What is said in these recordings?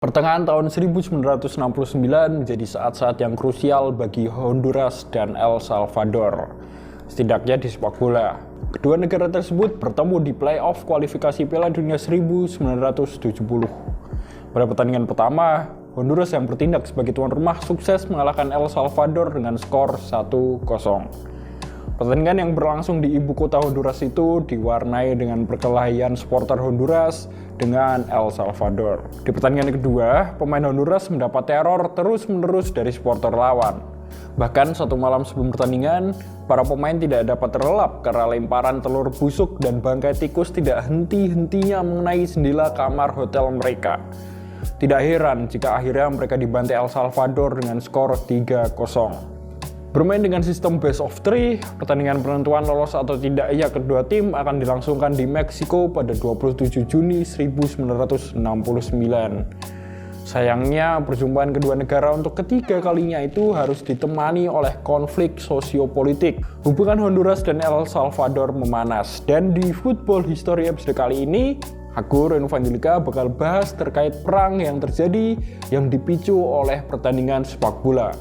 Pertengahan tahun 1969 menjadi saat-saat yang krusial bagi Honduras dan El Salvador, setidaknya di sepak bola. Kedua negara tersebut bertemu di playoff kualifikasi Piala Dunia 1970. Pada pertandingan pertama, Honduras yang bertindak sebagai tuan rumah sukses mengalahkan El Salvador dengan skor 1-0. Pertandingan yang berlangsung di ibu kota Honduras itu diwarnai dengan perkelahian supporter Honduras dengan El Salvador. Di pertandingan kedua, pemain Honduras mendapat teror terus-menerus dari supporter lawan. Bahkan satu malam sebelum pertandingan, para pemain tidak dapat terlelap karena lemparan telur busuk dan bangkai tikus tidak henti-hentinya mengenai jendela kamar hotel mereka. Tidak heran jika akhirnya mereka dibantai El Salvador dengan skor 3-0. Bermain dengan sistem best of 3, pertandingan penentuan lolos atau tidaknya kedua tim akan dilangsungkan di Meksiko pada 27 Juni 1969. Sayangnya, perjumpaan kedua negara untuk ketiga kalinya itu harus ditemani oleh konflik sosiopolitik. Hubungan Honduras dan El Salvador memanas, dan di Football History episode kali ini, aku, Reno Vanjilika, bakal bahas terkait perang yang terjadi yang dipicu oleh pertandingan sepak bola.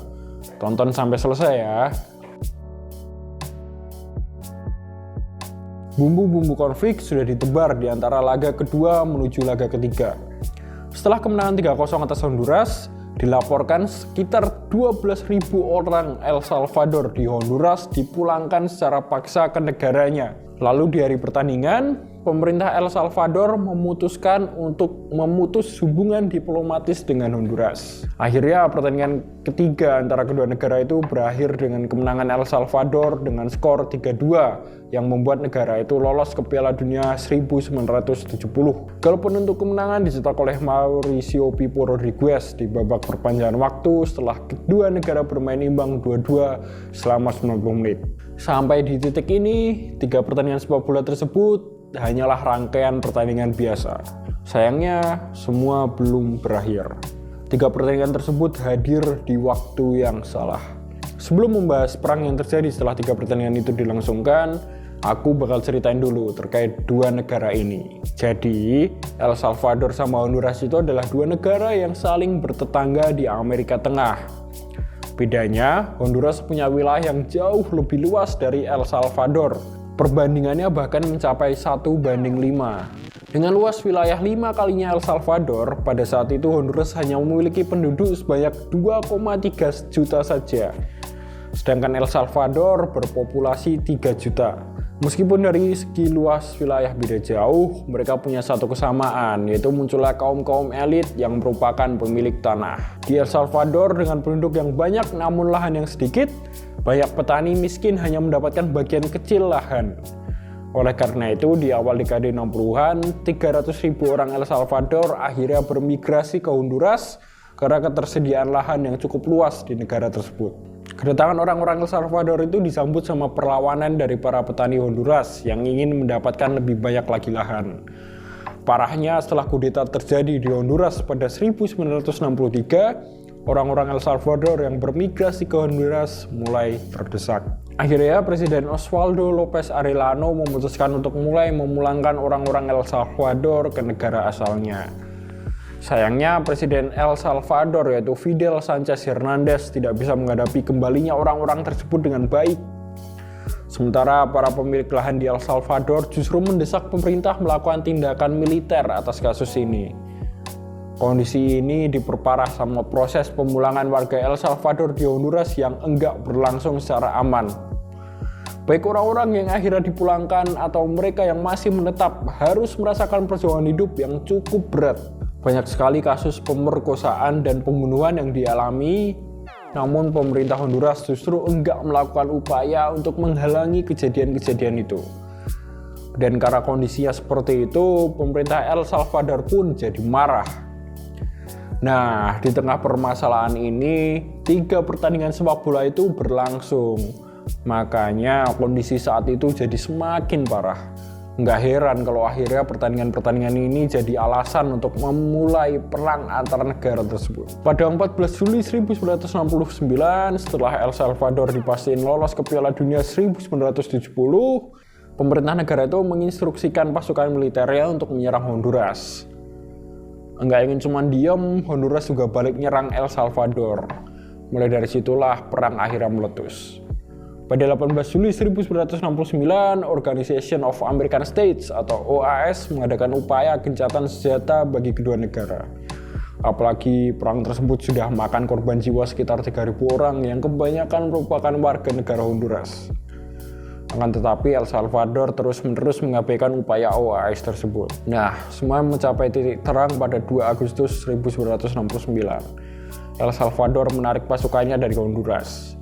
Tonton sampai selesai ya. Bumbu-bumbu konflik sudah ditebar di antara laga kedua menuju laga ketiga. Setelah kemenangan 3-0 atas Honduras, dilaporkan sekitar 12.000 orang El Salvador di Honduras dipulangkan secara paksa ke negaranya. Lalu di hari pertandingan, pemerintah El Salvador memutuskan untuk memutus hubungan diplomatis dengan Honduras. Akhirnya pertandingan ketiga antara kedua negara itu berakhir dengan kemenangan El Salvador dengan skor 3-2 yang membuat negara itu lolos ke Piala Dunia 1970. Gol penentu kemenangan dicetak oleh Mauricio Pipo Rodriguez di babak perpanjangan waktu setelah kedua negara bermain imbang 2-2 selama 90 menit. Sampai di titik ini, 3 pertandingan sepak bola tersebut hanyalah rangkaian pertandingan biasa. Sayangnya, semua belum berakhir. 3 pertandingan tersebut hadir di waktu yang salah. Sebelum membahas perang yang terjadi setelah 3 pertandingan itu dilangsungkan, aku bakal ceritain dulu terkait dua negara ini. Jadi, El Salvador sama Honduras itu adalah dua negara yang saling bertetangga di Amerika Tengah. Bedanya, Honduras punya wilayah yang jauh lebih luas dari El Salvador. Perbandingannya bahkan mencapai 1:5. Dengan luas wilayah 5 kalinya El Salvador, pada saat itu Honduras hanya memiliki penduduk sebanyak 2,3 juta saja. Sedangkan El Salvador berpopulasi 3 juta. Meskipun dari segi luas wilayah beda jauh, mereka punya satu kesamaan, yaitu munculnya kaum-kaum elit yang merupakan pemilik tanah. Di El Salvador dengan penduduk yang banyak namun lahan yang sedikit, banyak petani miskin hanya mendapatkan bagian kecil lahan. Oleh karena itu, di awal dekade 60-an, 300.000 orang El Salvador akhirnya bermigrasi ke Honduras karena ketersediaan lahan yang cukup luas di negara tersebut. Kedatangan orang-orang El Salvador itu disambut sama perlawanan dari para petani Honduras yang ingin mendapatkan lebih banyak lagi lahan. Parahnya, setelah kudeta terjadi di Honduras pada 1963, orang-orang El Salvador yang bermigrasi ke Honduras mulai terdesak. Akhirnya, Presiden Osvaldo López Arellano memutuskan untuk mulai memulangkan orang-orang El Salvador ke negara asalnya. Sayangnya, Presiden El Salvador yaitu Fidel Sánchez Hernández tidak bisa menghadapi kembalinya orang-orang tersebut dengan baik. Sementara para pemilik lahan di El Salvador justru mendesak pemerintah melakukan tindakan militer atas kasus ini. Kondisi ini diperparah sama proses pemulangan warga El Salvador di Honduras yang enggak berlangsung secara aman. Baik orang-orang yang akhirnya dipulangkan atau mereka yang masih menetap harus merasakan perjuangan hidup yang cukup berat. Banyak sekali kasus pemerkosaan dan pembunuhan yang dialami, namun pemerintah Honduras justru enggak melakukan upaya untuk menghalangi kejadian-kejadian itu. Dan karena kondisinya seperti itu, pemerintah El Salvador pun jadi marah. Nah, di tengah permasalahan ini, 3 pertandingan sepak bola itu berlangsung. Makanya kondisi saat itu jadi semakin parah. Nggak heran kalau akhirnya pertandingan-pertandingan ini jadi alasan untuk memulai perang antara negara tersebut. Pada 14 Juli 1969, setelah El Salvador dipastikan lolos ke Piala Dunia 1970, pemerintah negara itu menginstruksikan pasukan militernya untuk menyerang Honduras. Nggak ingin cuma diam, Honduras juga balik nyerang El Salvador. Mulai dari situlah perang akhirnya meletus. Pada 18 Juli 1969, Organization of American States atau OAS mengadakan upaya gencatan senjata bagi kedua negara. Apalagi perang tersebut sudah makan korban jiwa sekitar 3.000 orang yang kebanyakan merupakan warga negara Honduras. Akan tetapi El Salvador terus-menerus mengabaikan upaya OAS tersebut. Nah, semua mencapai titik terang pada 2 Agustus 1969. El Salvador menarik pasukannya dari Honduras.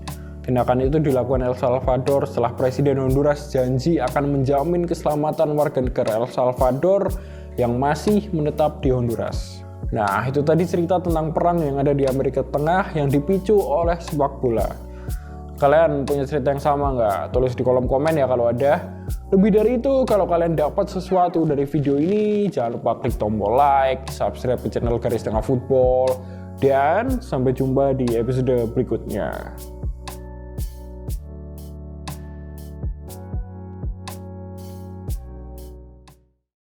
Tindakan itu dilakukan El Salvador setelah Presiden Honduras janji akan menjamin keselamatan warga negara El Salvador yang masih menetap di Honduras. Nah, itu tadi cerita tentang perang yang ada di Amerika Tengah yang dipicu oleh sepak bola. Kalian punya cerita yang sama nggak? Tulis di kolom komen ya kalau ada. Lebih dari itu, kalau kalian dapat sesuatu dari video ini, jangan lupa klik tombol like, subscribe ke channel Garis Tengah Football, dan sampai jumpa di episode berikutnya.